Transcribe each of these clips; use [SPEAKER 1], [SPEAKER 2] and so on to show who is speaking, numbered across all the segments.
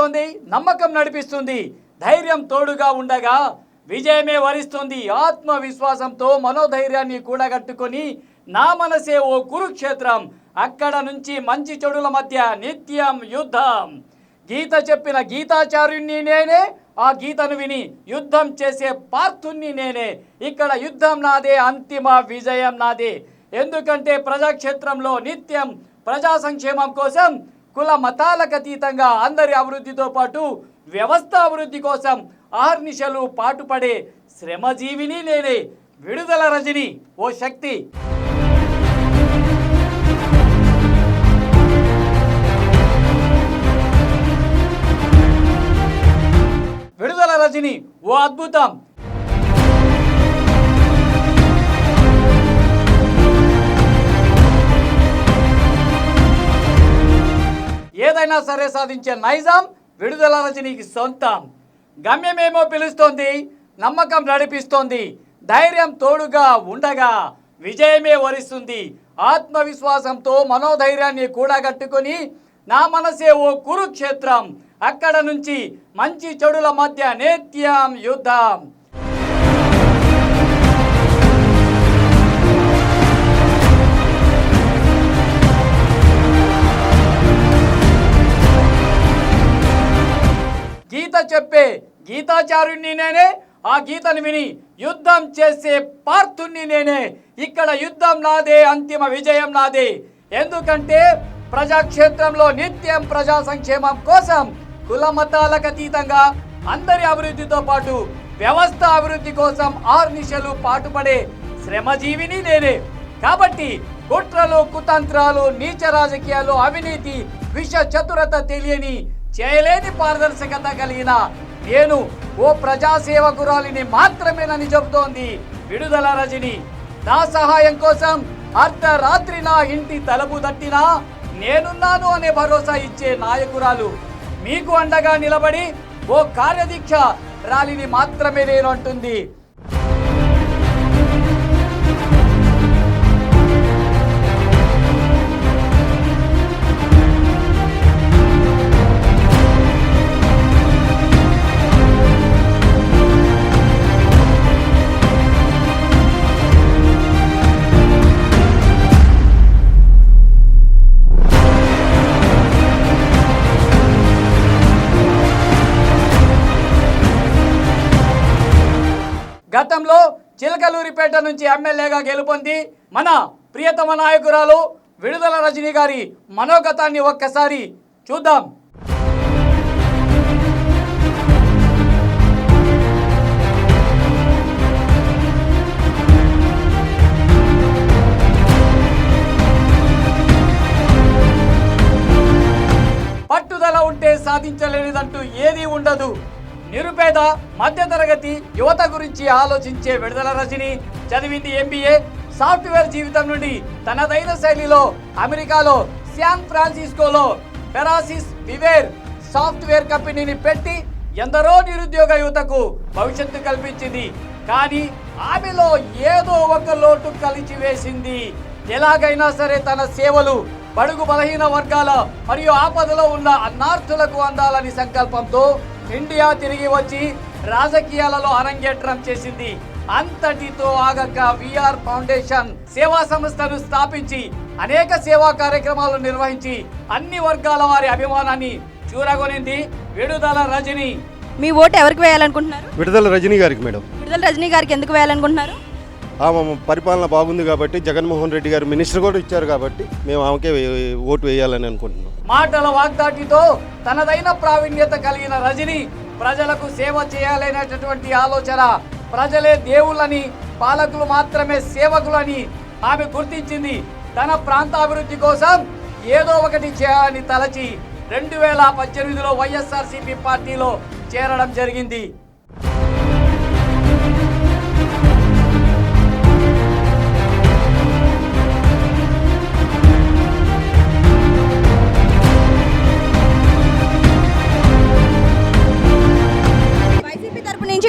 [SPEAKER 1] వరిస్తోంది, నమ్మకం నడిపిస్తుంది, ధైర్యం తోడుగా ఉండగా విజయమే వరిస్తుంది. ఆత్మవిశ్వాసంతో మనోధైర్యాన్ని కూడగట్టుకొని నా మనసే ఓ కురుక్షేత్రం, అక్కడ నుంచి మంచి చెడుల మధ్య నిత్యం యుద్ధం. గీత చెప్పిన గీతాచార్యుణ్ణి నేనే, ఆ గీతను విని యుద్ధం చేసే పార్థుణ్ణి నేనే. ఇక్కడ యుద్ధం నాదే, అంతిమ విజయం నాదే. ఎందుకంటే ప్రజాక్షేత్రంలో నిత్యం ప్రజా సంక్షేమం కోసం కుల మతాలకు అతీతంగా అందరి అభివృద్ధితో పాటు వ్యవస్థ అభివృద్ధి కోసం ఆర్నిశలు పాటుపడే శ్రమజీవిని నేనే. విడుదల రజని ఓ శక్తి. విడుదల రజని ఓ అద్భుతం. ఏదైనా సరే సాధించే నైజాం విడుదల రజనీకి సొంతం. గమ్యమేమో పిలుస్తోంది, నమ్మకం నడిపిస్తోంది, ధైర్యం తోడుగా ఉండగా విజయమే వరిస్తుంది. ఆత్మవిశ్వాసంతో మనోధైర్యాన్ని కూడగట్టుకొని నా మనసే ఓ కురుక్షేత్రం, అక్కడ నుంచి మంచి చెడుల మధ్య నిత్యం యుద్ధం. గీత చెప్పే గీతాచార్యుణ్ణి నేనే, ఆ గీతను విని యుద్ధం చేసే పార్థుణ్ణి నేనే. ఇక్కడ యుద్ధం నాదే, అంతిమ విజయం నాదే. ఎందుకంటే ప్రజాక్షేత్రంలో నిత్యం ప్రజా సంక్షేమం కోసం కుల మతాలకు అతీతంగా అందరి అభివృద్ధితో పాటు వ్యవస్థ అభివృద్ధి కోసం ఆర్నిశలు పాటుపడే శ్రమజీవిని నేనే. కాబట్టి కుట్రలు, కుతంత్రాలు, నీచ రాజకీయాలు, అవినీతి, విష చతురత తెలియని, చేయలేని పారదర్శకత కలిగిన నేను ఓ ప్రజాసేవకురాలిని మాత్రమేనని చెబుతోంది విడుదల రజని. నా సహాయం కోసం అర్ధరాత్రి నా ఇంటి తలుపు తట్టినా నేనున్నాను అనే భరోసా ఇచ్చే నాయకురాలు. మీకు అండగా నిలబడి ఓ కార్యదీక్ష ర్యాలీని మాత్రమే నేను అంటుంది. గతంలో చిలకలూరిపేట నుంచి ఎమ్మెల్యేగా గెలుపొంది మన ప్రియతమ నాయకురాలు విడుదల రజని గారి మనోగతాన్ని ఒక్కసారి చూద్దాం. పట్టుదల ఉంటే సాధించలేనిదంటూ ఏదీ ఉండదు. నిరుపేద, మధ్యతరగతి యువత గురించి ఆలోచించే విడుదల రజని చదివింది MBA. సాఫ్ట్వేర్ జీవితం నుండి తనదైన శైలిలో అమెరికాలో శాన్ ఫ్రాన్సిస్కోలో పెరాసిస్ వివేర్ సాఫ్ట్వేర్ కంపెనీని పెట్టి ఎందరో నిరుద్యోగ యువతకు భవిష్యత్తు కల్పించింది. కానీ ఆమెలో ఏదో ఒక లోటు కలిచివేసింది. ఎలాగైనా సరే తన సేవలు బడుగు బలహీన వర్గాల మరియు ఆపదలో ఉన్న అన్నార్థులకు అందాలని సంకల్పంతో ఇండియా తిరిగి వచ్చి రాజకీయాలలో అరంగేట్రం చేసింది. అంతటితో ఆగక విఆర్ ఫౌండేషన్ సేవా సంస్థను స్థాపించి అనేక సేవా కార్యక్రమాలు నిర్వహించి అన్ని వర్గాల వారి అభిమానాన్ని చూరగొనింది విడుదల రజని.
[SPEAKER 2] మీ ఓటు ఎవరికి వేయాలనుకుంటున్నారు?
[SPEAKER 3] విడుదల రజని గారికి మేడం.
[SPEAKER 2] విడుదల రజని గారికి ఎందుకు వేయాలనుకుంటున్నారు?
[SPEAKER 3] ఆమె పరిపాలన బాగుంది కాబట్టి, జగన్మోహన్ రెడ్డి గారు మినిస్టర్ కూడా ఇచ్చారు కాబట్టి మేము ఆమెకే ఓటు వేయాలని అనుకుంటున్నాం.
[SPEAKER 1] మాటల వాగ్దాటితో తనదైన ప్రావీణ్యత కలిగిన రజని ప్రజలకు సేవ చేయాలనేటటువంటి ఆలోచన, ప్రజలే దేవుళ్ళని, పాలకులు మాత్రమే సేవకులని ఆమె గుర్తించింది. తన ప్రాంతాభివృద్ధి కోసం ఏదో ఒకటి చేయాలని తలచి 2018లో వైఎస్ఆర్సీపీ పార్టీలో చేరడం జరిగింది.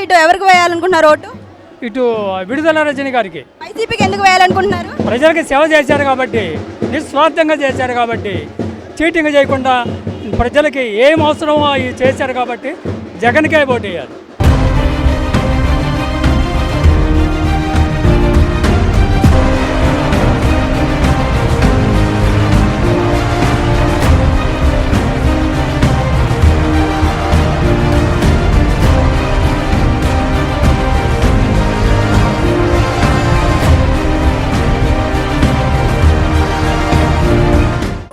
[SPEAKER 2] ఇటు ఎవరికి వేయాలనుకుంటున్నారు ఓటు?
[SPEAKER 4] ఇటు విడుదల రజని గారికి.
[SPEAKER 2] వైసీపీకి ఎందుకు వేయాలనుకుంటున్నారు?
[SPEAKER 4] ప్రజలకి సేవ చేశారు కాబట్టి, నిస్వార్థంగా చేశారు కాబట్టి, చీటింగ్ చేయకుండా ప్రజలకి ఏం అవసరమో అవి చేశారు కాబట్టి జగన్కే ఓటు వేయాలి.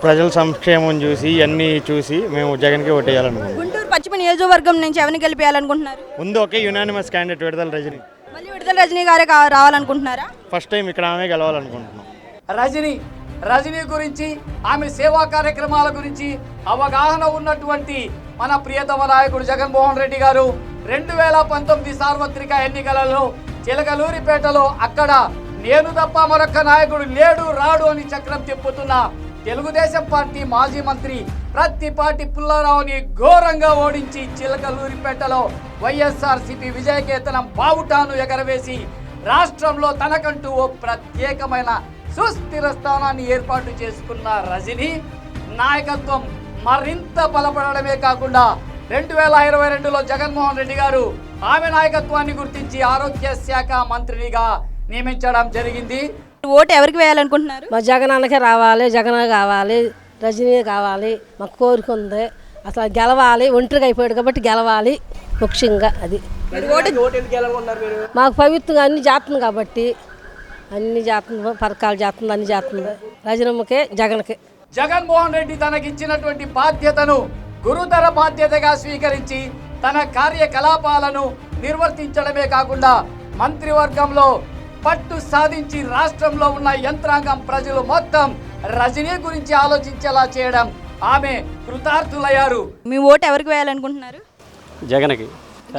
[SPEAKER 5] ప్రజల సంక్షేమం చూసి ఇవన్నీ చూసి మేము జగన్కి ఓటేయాలనుకుంటున్నాం.
[SPEAKER 2] గుంటూరు పశ్చిమ నియోజకవర్గం నుంచి ఎవరిని గెలిపేయాలనుకుంటున్నారు?
[SPEAKER 5] ముందు ఒకే యునానిమస్ క్యాండిడేట్ విడుదల రజని.
[SPEAKER 2] మళ్ళీ విడుదల రజనీ గారే రావాలనుకుంటున్నారా?
[SPEAKER 5] ఫస్ట్ టైం ఇక్కడ ఆమె గెలవాలనుకుంటున్నాం.
[SPEAKER 1] రజనీ గురించి, ఆమె సేవా కార్యక్రమాల గురించి అవగాహన ఉన్నటువంటి మన ప్రియతమ నాయకుడు జగన్మోహన్ రెడ్డి గారు 2019 సార్వత్రిక ఎన్నికలలో చిలకలూరిపేటలో అక్కడ నేను తప్ప మరొక నాయకుడు లేడు రాడు అని చక్రం తిప్పుతున్న తెలుగుదేశం పార్టీ మాజీ మంత్రి ప్రత్తిపాటి పుల్లారావుని ఘోరంగా ఓడించి చిలకలూరిపేటలో వైఎస్ఆర్సీపీ విజయకేతనం బావుటాను ఎగరవేసి రాష్ట్రంలో తనకంటూ ఓ ప్రత్యేకమైన సుస్థిర స్థానాన్ని ఏర్పాటు చేసుకున్న రజనీ నాయకత్వం మరింత బలపడమే కాకుండా 2022లో జగన్మోహన్ రెడ్డి గారు ఆమె నాయకత్వాన్ని గుర్తించి ఆరోగ్య శాఖ మంత్రినిగా నియమించడం జరిగింది.
[SPEAKER 2] ఓటు ఎవరికి వేయాలనుకుంటున్నారు?
[SPEAKER 6] మా జగనాన్నకే రావాలి, జగన్ కావాలి, రజనీ కావాలి. మాకు కోరిక ఉంది, అసలు గెలవాలి. ఒంటరిగా అయిపోయాడు కాబట్టి గెలవాలి ముఖ్యంగా. అది మాకు పవిత్రంగా అన్ని చేస్తుంది కాబట్టి అన్ని చేస్తుంది, పథకాలు చేస్తుంది, అన్ని చేస్తుంది. రజనమ్మకే జగన్కే.
[SPEAKER 1] జగన్మోహన్ రెడ్డి తనకిచ్చినటువంటి బాధ్యతను గురుతర బాధ్యతగా స్వీకరించి తన కార్యకలాపాలను నిర్వర్తించడమే కాకుండా మంత్రివర్గంలో పట్టు సాధించి రాష్ట్రంలో ఉన్న యంత్రాంగం ప్రజలు మొత్తం రజనీ గురించి ఆలోచించేలా చేయడం ఆమె కృతార్థులయ్యారు.
[SPEAKER 2] మీ ఓటు ఎవరికి వేయాలనుకుంటున్నారు?
[SPEAKER 7] జగన్కి.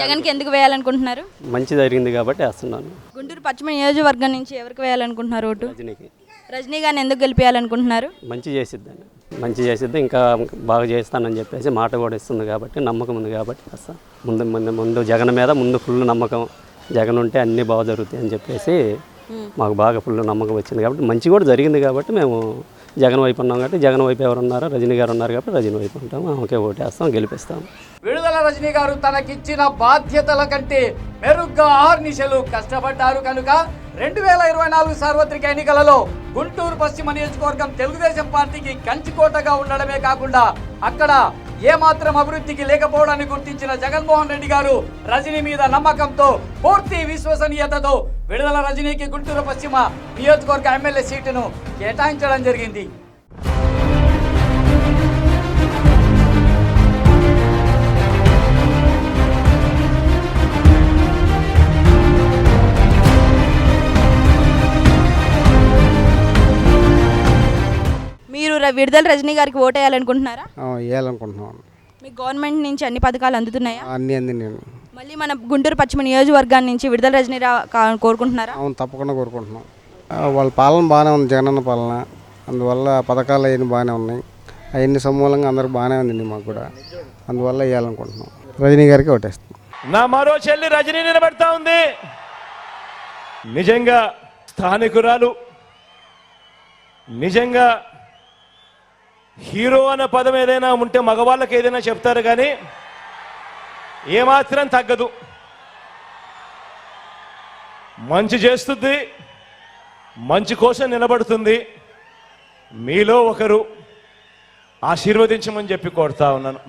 [SPEAKER 2] జగన్కి ఎందుకు వేయాలనుకుంటున్నారు?
[SPEAKER 7] మంచి జరిగింది కాబట్టి వేస్తున్నాను.
[SPEAKER 2] గుంటూరు పశ్చిమ నియోజకవర్గం నుంచి ఎవరికి వేయాలనుకుంటున్నారు ఓటు?
[SPEAKER 7] రజనీకి.
[SPEAKER 2] రజనీ గారిని ఎందుకు గెలిపేయాలనుకుంటున్నారు?
[SPEAKER 7] మంచి చేసిద్దని, మంచి చేసిద్ది, ఇంకా బాగా చేస్తానని చెప్పేసి మాట కూడా ఇస్తుంది కాబట్టి నమ్మకం ఉంది కాబట్టి వస్తాను. ముందు జగన్ మీద ముందు ఫుల్ నమ్మకం. జగన్ ఉంటే అన్నీ బాగా జరుగుతాయి అని చెప్పేసి మాకు బాగా ఫుల్ నమ్మకం వచ్చింది కాబట్టి మంచి కూడా జరిగింది కాబట్టి మేము జగన్ వైపు ఉన్నాం కాబట్టి జగన్ వైపు ఎవరు ఉన్నారో రజనీ గారు ఉన్నారు కాబట్టి రజనీ వైపు ఉంటాం. ఆమెకే ఓటేస్తాం, గెలిపిస్తాం.
[SPEAKER 1] విడుదల రజనీ గారు తనకిచ్చిన బాధ్యతల కంటే మెరుగ్గా ఆర్నిశలు కష్టపడ్డారు కనుక 2024 సార్వత్రిక ఎన్నికలలో గుంటూరు పశ్చిమ నియోజకవర్గం తెలుగుదేశం పార్టీకి కంచికోటగా ఉండడమే కాకుండా అక్కడ ఏమాత్రం అభివృద్ధికి లేకపోవడాన్ని గుర్తించిన జగన్మోహన్ రెడ్డి గారు రజనీ మీద నమ్మకంతో పూర్తి విశ్వసనీయతతో విడుదల రజనీకి గుంటూరు పశ్చిమ నియోజకవర్గ ఎమ్మెల్యే సీటును కేటాయించడం జరిగింది.
[SPEAKER 2] మీరు విడుదల రజనీ గారికి ఓటు వేయాలనుకుంటున్నారా?
[SPEAKER 5] వేయాలనుకుంటున్నాను.
[SPEAKER 2] మీకు గవర్నమెంట్ నుంచి అన్ని పథకాలు అందుతున్నాయా?
[SPEAKER 5] అన్నీ అంది. నేను
[SPEAKER 2] మళ్ళీ మన గుంటూరు పశ్చిమ నియోజకవర్గాన్ని నుంచి విడుదల రజనీ కోరుకుంటున్నారా?
[SPEAKER 5] అవును, తప్పకుండా కోరుకుంటున్నాం. వాళ్ళ పాలన బాగానే ఉంది, జగనన్న పాలన. అందువల్ల పథకాలు అవన్నీ బాగానే ఉన్నాయి. అవన్నీ సమూలంగా అందరికి బాగానే ఉంది మాకు కూడా. అందువల్ల వేయాలనుకుంటున్నాం. రజనీ గారికి ఓటేస్తాం.
[SPEAKER 8] నా మరో చెల్లి రజనీ నిలబెడతా ఉంది. నిజంగా స్థానికురాలు, నిజంగా హీరో అనే పదం ఏదైనా ఉంటే మగవాళ్ళకి ఏదైనా చెప్తారు కానీ ఏమాత్రం తగ్గదు. మంచి చేస్తుంది, మంచి కోసం నిలబడుతుంది. మీలో ఒకరు ఆశీర్వదించమని చెప్పి కోరుతా ఉన్నాను.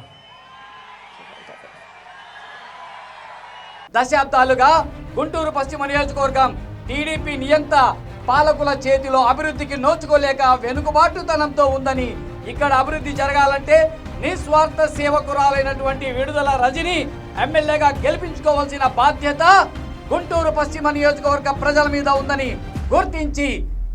[SPEAKER 1] దశాబ్దాలుగా గుంటూరు పశ్చిమ నియోజకవర్గం టీడీపీ నియంత పాలకుల చేతిలో అభివృద్ధికి నోచుకోలేక వెనుకబాటుతనంతో ఉందని, ఇక్కడ అభివృద్ధి జరగాలంటే నిస్వార్థ సేవకురాలైనటువంటి విడుదల రజనీ ఎమ్మెల్యేగా గెలిపించుకోవాల్సిన బాధ్యత గుంటూరు పశ్చిమ నియోజకవర్గ ప్రజల మీద ఉందని గుర్తించి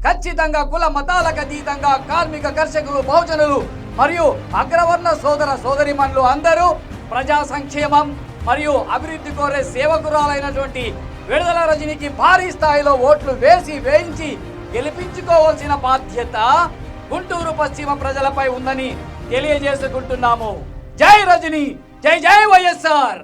[SPEAKER 1] ఖచ్చితంగా కుల మతాలకు అతీతంగా కార్మిక, కర్షకులు, బహుజనులు మరియు అగ్రవర్ణ సోదర సోదరిమణులు అందరూ ప్రజా సంక్షేమం మరియు అభివృద్ధి కోరే సేవకురాలైనటువంటి విడుదల రజనీకి భారీ స్థాయిలో ఓట్లు వేయించి గెలిపించుకోవాల్సిన బాధ్యత గుంటూరు పశ్చిమ ప్రజలపై ఉందని తెలియజేసుకుంటున్నాము. జై రజనీ, జై జై వైఎస్ఆర్.